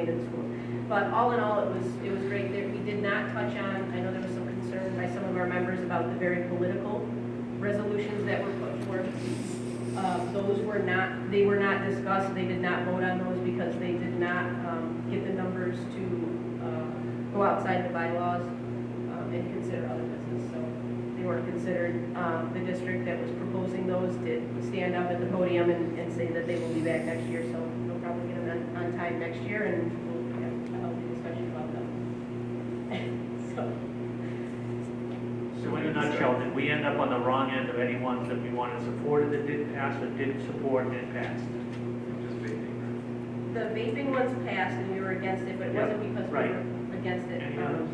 remain in school. But all in all, it was great. We did not touch on, I know there was some concern by some of our members about the very political resolutions that were put forth. Those were not, they were not discussed, they did not vote on those because they did not get the numbers to go outside the bylaws and consider other business, so they weren't considered. The district that was proposing those did stand up at the podium and say that they will be back next year, so they'll probably get them on time next year, and we'll have a healthy discussion about them. So in a nutshell, did we end up on the wrong end of any ones that we wanted supported that didn't pass, that didn't support and passed? Just vaping. The vaping ones passed and we were against it, but it wasn't because we right. were against it. Any others?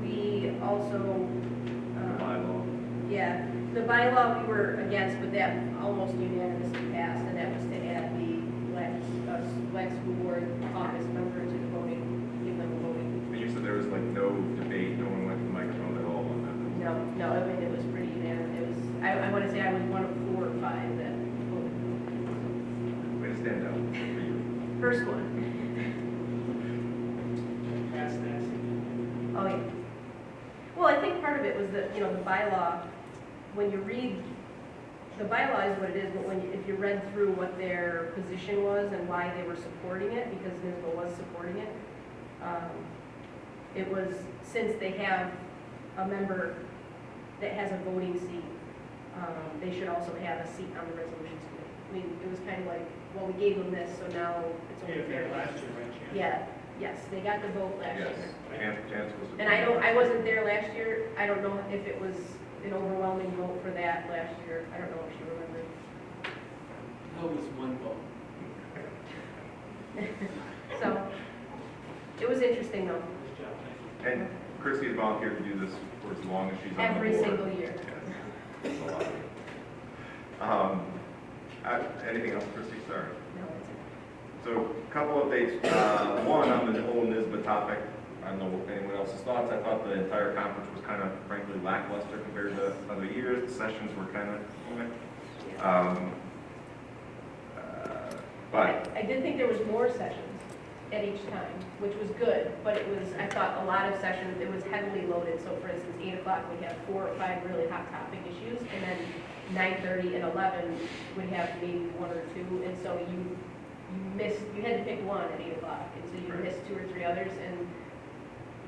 We also, Bylaw. yeah, the bylaw we were against, but that almost unanimously passed, and that was to add the black school board office member to the voting, give them a voting. And you said there was like no debate, no one went to the microphone at all on that? No, I mean, it was pretty unanimous. It was, I want to say I was one of 4 or 5 that voted. Way to stand out for you. First one. Pass that. Oh, yeah. Well, I think part of it was that, the bylaw, when you read, the bylaw is what it is, but if you read through what their position was and why they were supporting it, because NISBA was supporting it, it was, since they have a member that has a voting seat, they should also have a seat on the resolutions committee. I mean, it was kind of like, well, we gave them this, so now it's only fair. last year, right? Yeah, yes, they got the vote last Yes. year. Chance was. And I wasn't there last year. I don't know if it was an overwhelming vote for that last year. I don't know if she remembers. That was one vote. So, it was interesting though, Good job, thank you. And Christie has volunteered to do this for as long as she's on the board. every single year. Yes. That's a lot. Anything else, Christie? Sorry. No, that's it. So, a couple updates. One, on the whole NISBA topic. I don't know what anyone else's thoughts. I thought the entire conference was kind of, frankly, lackluster compared to other years. The sessions were kind of, but I did think there was more sessions at each time, which was good, but it was, I thought, a lot of sessions, it was heavily loaded. So for instance, 8 o'clock, we have 4 or 5 really hot topic issues, and then 9:30 and 11 would have maybe 1 or 2, and so you had to pick one at 8 o'clock, and so you missed 2 or 3 others, and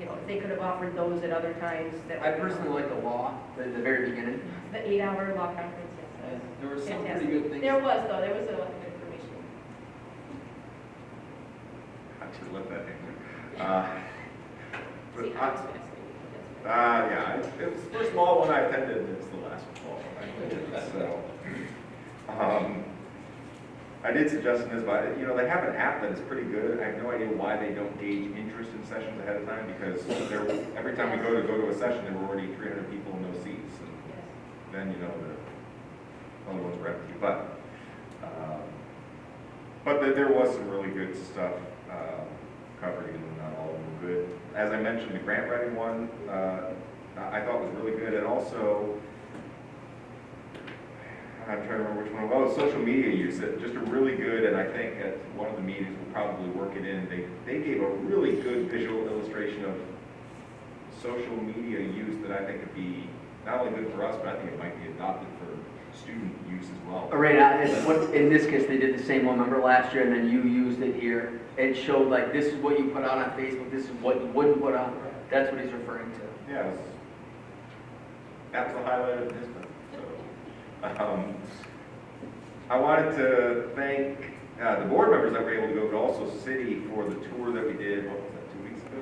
if they could have offered those at other times. That I personally like the law, the very beginning. The 8-hour law conference, yes. There were some Fantastic. pretty good things. There was, though, there was a lot of information. I should let that hang. See, I was fascinated. Yeah, it was the first fall one I attended, and it's the last fall one I attended, so. I did suggest in this, but, they have an app that is pretty good. I have no idea why they don't gauge interest in sessions ahead of time, because every time we go to a session, there were already 300 people and no seats, and Yes. then, the other ones were empty, but there was some really good stuff covered, even though not all of them were good. As I mentioned, the grant writing one, I thought was really good, and also, I'm trying to remember which one. Oh, social media use, just a really good, and I think at one of the meetings we'll probably work it in. They gave a really good visual illustration of social media use that I think would be not only good for us, but I think it might be adopted for student use as well. Right, in this case, they did the same one, remember last year, and then you used it here. It showed like, this is what you put out on Facebook, this is what you wouldn't put on. That's what he's referring to. Yeah, that was the highlight of his book. I wanted to thank the board members that were able to go, but also city for the tour that we did, what was that, 2 weeks ago?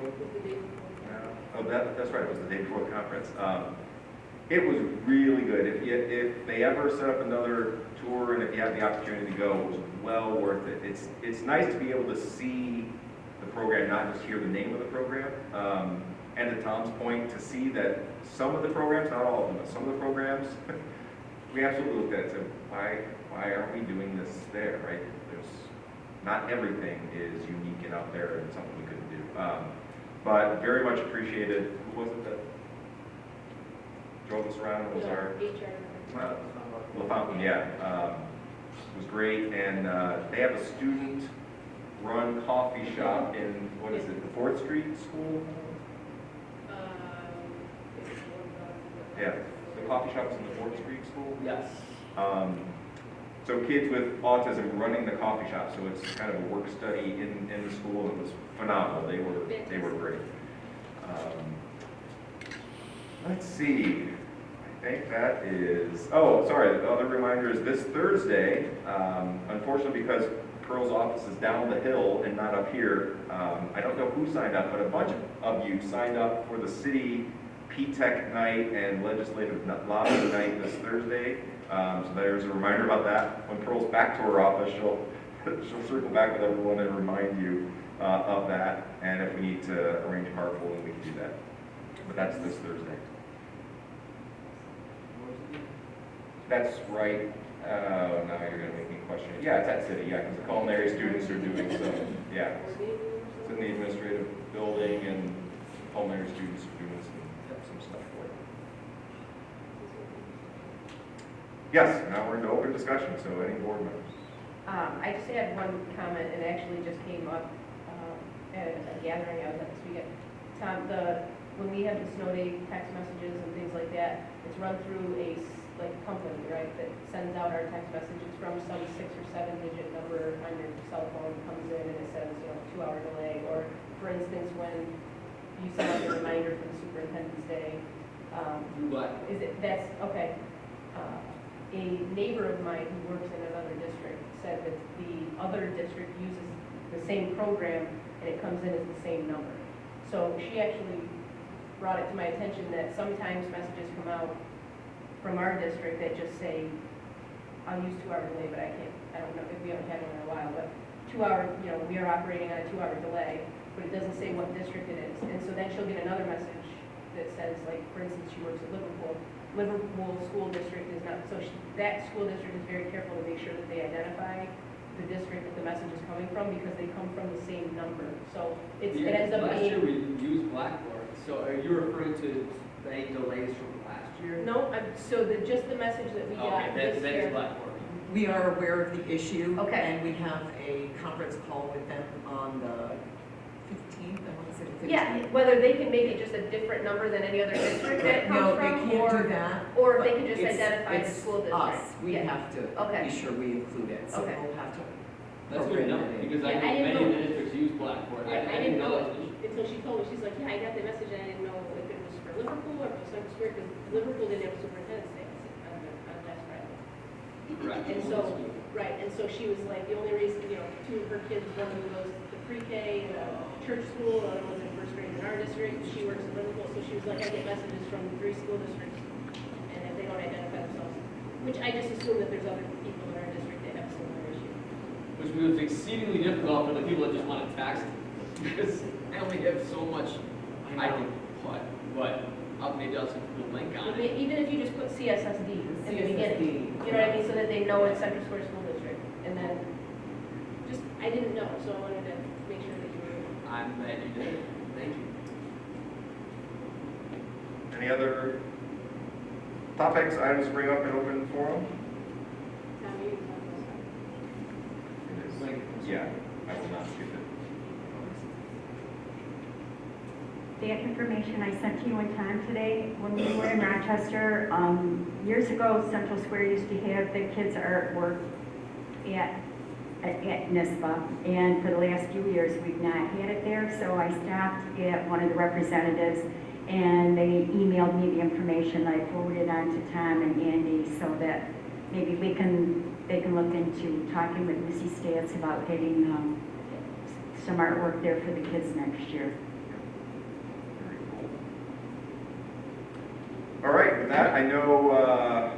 Oh, that's right, it was the day before the conference. It was really good. If they ever set up another tour and if you have the opportunity to go, it was well worth it. It's nice to be able to see the program, not just hear the name of the program. And to Tom's point, to see that some of the programs, not all of them, but some of the programs, we absolutely looked at it and said, why aren't we doing this there, right? Not everything is unique and out there and something we couldn't do. But very much appreciated. Who was it that drove us around? It was our LaFountain, yeah. It was great, and they have a student run coffee shop in, what is it, the 4th Street School? Yeah, the coffee shop's in the 4th Street School. Yes. So kids with autism running the coffee shop, so it's kind of a work study in the school. It was phenomenal. They were great. Let's see. I think that is. Oh, sorry. The other reminder is this Thursday. Unfortunately, because Pearl's office is down the hill and not up here. I don't know who signed up, but a bunch of you signed up for the city P-Tech night and legislative lobby night this Thursday. So there's a reminder about that. When Pearl's back to her office, she'll circle back with everyone and remind you of that. And if we need to arrange carpooling, we can do that. But that's this Thursday. That's right. Now you're going to make me question it. Yeah, it's at City. Yeah, because the culinary students are doing some. Yeah, it's in the administrative building, and culinary students are doing some stuff for it. Yes, now we're into open discussion, so any board members? I just had one comment, and actually just came up at a gathering I was at this weekend. Tom, when we have the snow day text messages and things like that, it's run through a company, right, that sends out our text messages from some 6 or 7 digit number on your cell phone, comes in and it says, 2-hour delay, or for instance, when you send out a reminder for the superintendent's day. That's, okay. A neighbor of mine who works in another district said that the other district uses the same program and it comes in as the same number. So she actually brought it to my attention that sometimes messages come out from our district that just say, I'll use 2-hour delay, but I don't know if we haven't had one in a while, but 2-hour, we are operating on a 2-hour delay, but it doesn't say what district it is. And so then she'll get another message that says, like, for instance, she works at Liverpool School District is not, so that school district is very careful to make sure that they identify the district that the message is coming from because they come from the same number. So it ends up Last being. year we used Blackboard, so are you referring to any delays from last year? No, just the message that we got this that year. is Blackboard. We are aware of the issue. Okay. And we have a conference call with them on the 15th, I want to say the 15th. Yeah, whether they can make it just a different number than any other district that it comes No, from, they can't do that. or if they but can just it's- identify the it's school district. us, we Yeah. have to Okay. be sure we include it, so Okay. we'll have to. That's good enough, program it in. because I Yeah, I know didn't many of know. the districts use Blackboard. I didn't know that was an issue. until she told me. She's like, yeah, I got the message and I didn't know if it was for Liverpool or for Central Square, because Liverpool didn't have a superintendent's day on last Friday. Right. And so, and so she was like, the only reason, 2 of her kids, one who goes to pre-K, church school, the other one's in 1st grade in our district, she works in Liverpool, so she was like, I get messages from 3 school districts, and if they don't identify themselves, which I just assume that there's other people in our district that have a similar issue. Which becomes exceedingly difficult for the people that just want to tax them, because I only have so much I can put, but maybe I'll just put a link on it. Even if you just put CSSD in the beginning, CSSD. you know what I mean, so that they know it's Central Square School District, and then, Just, I didn't know, so I wanted to make sure that you were. I'm glad you did it. Thank you. Any other topics, items to bring up in open forum? Tom, you can talk about It is. Yeah, I will not skip it. That information I sent to you in time today, when we were in Rochester, years ago, Central Square used to have the kids' artwork at NISBA, and for the last few years, we've not had it there, so I stopped at one of the representatives, and they emailed me the information. I forwarded it on to Tom and Andy, so that maybe they can look into talking with Missy Stats about getting some artwork there for the kids next year. All right, with that, I know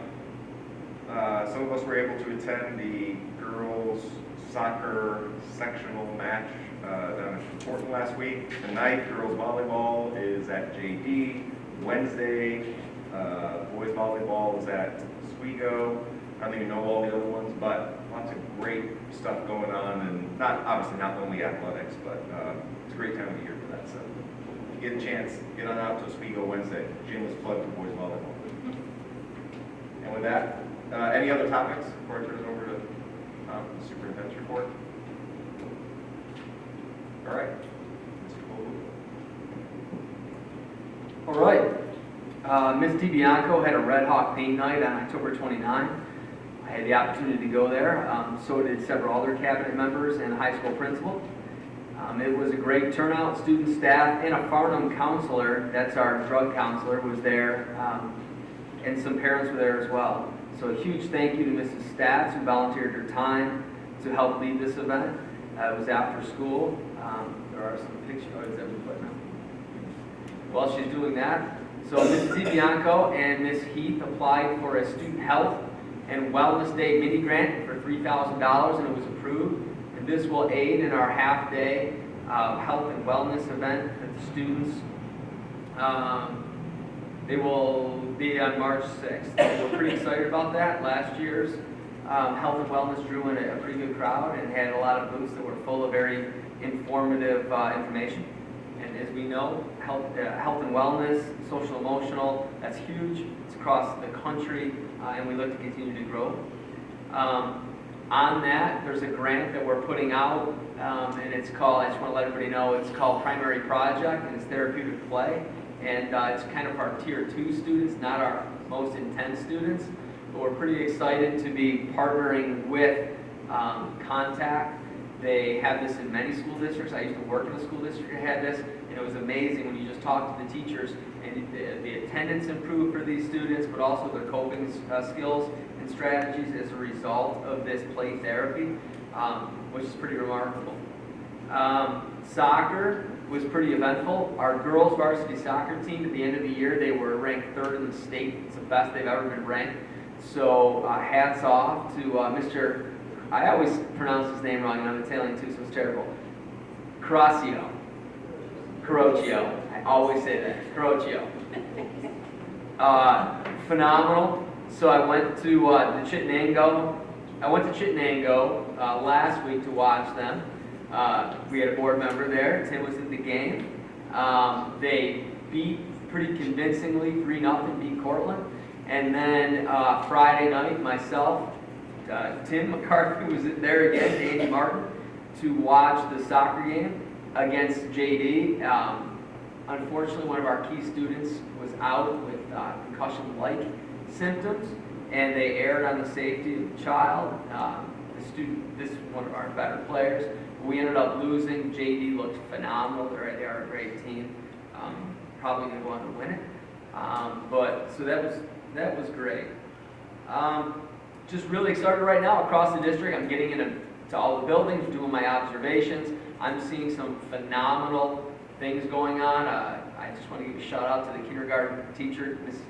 some of us were able to attend the girls' soccer sectional match down in Portland last week. Tonight, girls' volleyball is at JD. Wednesday, boys' volleyball is at Oswego. I don't even know all the other ones, but lots of great stuff going on, and obviously not only athletics, but it's a great time of year for that. So if you get a chance, get on out to Oswego Wednesday. Shameless plug for boys volleyball. And with that, any other topics before I turn it over to the superintendent's report? All right. Mr. Colwood. All right. Ms. DiBianco had a Red Hawk paint night on October 29. I had the opportunity to go there. So did several other cabinet members and a high school principal. It was a great turnout. Student, staff, and a Farnham counselor, that's our drug counselor, was there. And some parents were there as well. So a huge thank you to Mrs. Stats, who volunteered her time to help lead this event. It was after school. There are some pictures. Oh, is that what put now? While she's doing that, so Mrs. DiBianco and Ms. Heath applied for a student health and wellness day mini grant for $3,000, and it was approved. And this will aid in our half-day health and wellness event that the students. They will be on March 6th. We're pretty excited about that. Last year's health and wellness drew in a pretty good crowd and had a lot of booths that were full of very informative information. And as we know, health and wellness, social emotional, that's huge. It's across the country, and we look to continue to grow. On that, there's a grant that we're putting out, and it's called, I just want to let everybody know, it's called Primary Project, and it's therapeutic play. And it's kind of our tier 2 students, not our most intense students. But we're pretty excited to be partnering with Contact. They have this in many school districts. I used to work in a school district that had this, and it was amazing when you just talked to the teachers, and the attendance improved for these students, but also their coping skills and strategies as a result of this play therapy, which is pretty remarkable. Soccer was pretty eventful. Our girls varsity soccer team, at the end of the year, they were ranked 3rd in the state. It's the best they've ever been ranked. So hats off to Mr. I always pronounce his name wrong, and I'm Italian too, so it's terrible. Carocchio. I always say that. Carocchio. Phenomenal. So I went to the Chittenango. I went to Chittenango last week to watch them. We had a board member there. Tim was in the game. They beat pretty convincingly 3-0, beat Cortland. And then Friday night, myself, Tim McCarthy was there again, Andy Martin, to watch the soccer game against JD. Unfortunately, one of our key students was out with concussion-like symptoms, and they erred on the safety of the child. This is one of our better players. We ended up losing. JD looked phenomenal. They are a great team. Probably going to go on to win it. So that was great. Just really excited right now across the district. I'm getting into all the buildings, doing my observations. I'm seeing some phenomenal things going on. I just want to give a shout out to the kindergarten teacher, Mrs.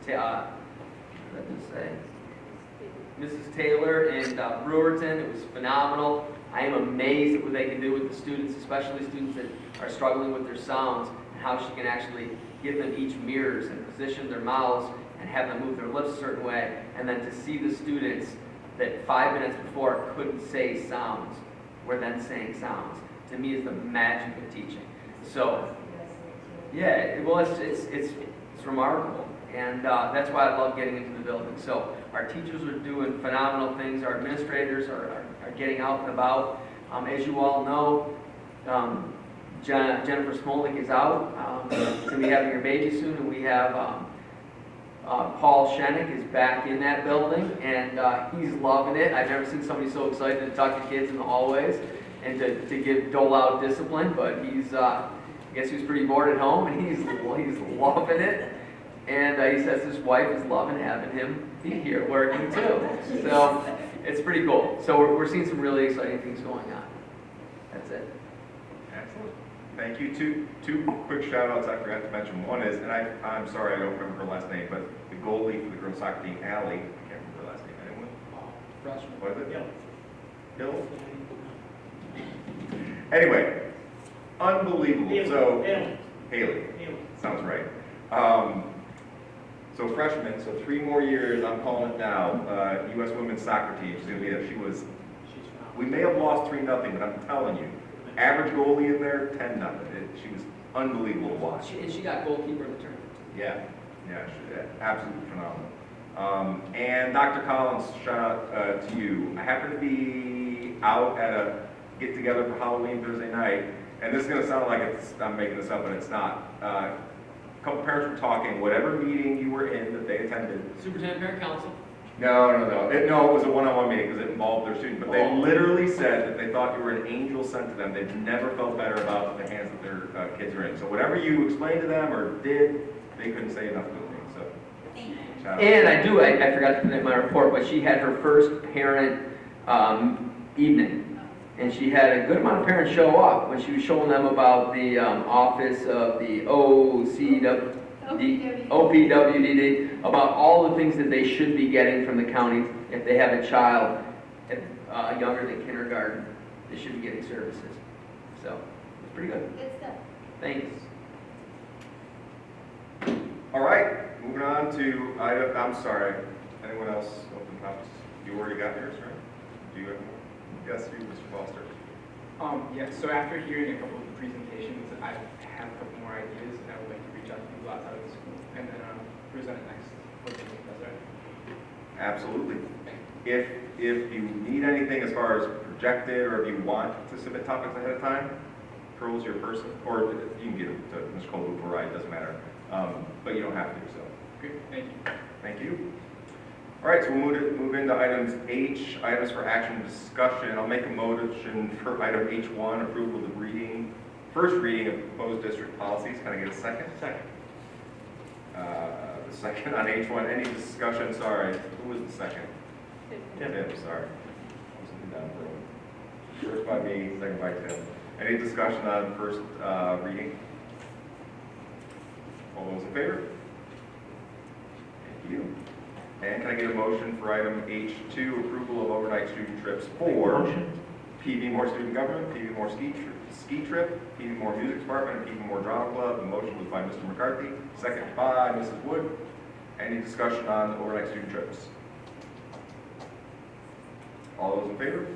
Taylor in Brewerton. It was phenomenal. I am amazed at what they can do with the students, especially students that are struggling with their sounds, and how she can actually give them each mirrors and position their mouths and have them move their lips a certain way, and then to see the students that 5 minutes before couldn't say sounds were then saying sounds, to me is the magic of teaching. So, yeah, well, it's remarkable, and that's why I love getting into the building. So our teachers are doing phenomenal things. Our administrators are getting out and about. As you all know, Jennifer Smolik is out. She's going to be having her baby soon, and we have Paul Shenik is back in that building, and he's loving it. I've never seen somebody so excited to talk to kids in the hallways and to dole out discipline, but I guess he was pretty bored at home, and he's loving it. And he says his wife is loving having him be here working too. So it's pretty cool. So we're seeing some really exciting things going on. That's it. Excellent. Thank you. Two quick shout outs I forgot to mention. One is, and I'm sorry I don't remember her last name, but the goalie for the girls soccer team, Allie, I can't remember her last name. Anyone? Freshman. What is it? Hill? Anyway, unbelievable. So, Haley. Sounds right. So freshman, so 3 more years, I'm calling it now, U.S. women's soccer team. We may have lost 3-0, but I'm telling you, average goalie in there, 10-0. She was unbelievable to watch. And she got goalkeeper of the tournament. Yeah, absolutely phenomenal. And Dr. Collins, shout out to you. I happened to be out at a get-together for Halloween Thursday night, and this is gonna sound like I'm making this up, but it's not. A couple parents were talking, whatever meeting you were in that they attended. Superintendent Parent Council. No. It was a one-on-one meeting because it involved their student, but they Oh. literally said that they thought you were an angel sent to them. They've never felt better about the hands that their kids are in. So whatever you explained to them or did, they couldn't say enough good things, so. shout out. And I forgot to put it in my report, but she had her first parent evening. And she had a good amount of parents show up when she was showing them about the office of the OPWDD, about all the things that they should be getting from the county if they have a child younger than kindergarten. They should be getting services. So, it's pretty good. Good stuff. Thanks. All right, moving on to item, I'm sorry, anyone else open topics? You already got yours, right? Do you have more? Yes, you, Mr. Foster. Yeah, so after hearing a couple of the presentations, I have a couple more ideas, and I would like to reach out to people outside of the school, and then present it next. Hopefully, that's right. Absolutely. If you need anything as far as projected, or if you want to submit topics ahead of time, Pearl's your person, or you can get them to Mr. Colby for right, it doesn't matter. But you don't have to, so. Great, thank you. Thank you. All right, so we'll move into items H, items for action and discussion. I'll make a motion for item H1, approval of the first reading of proposed district policies. Can I get a second? Second. The second on H1, any discussion? Sorry, who was the second? Tim. Tim, sorry. I was looking down for one. First by me, second by Tim. Any discussion on first reading? All those in favor? Thank you. And can I get a motion for item H2, approval of overnight student trips for Motion? PV Moore Student Government, PV Moore Ski Trip, PV Moore Music Department, and PV Moore Drama Club. The motion was by Mr. McCarthy, second by Mrs. Wood. Any discussion on overnight student trips? All those in favor?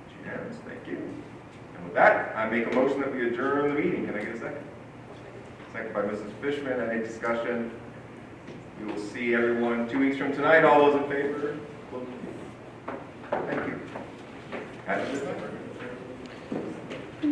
It's unanimous, thank you. And with that, I make a motion that we adjourn the meeting. Can I get a second? Second by Mrs. Fishman. Any discussion? We will see everyone 2 weeks from tonight. All those in favor? Thank you. Happy December.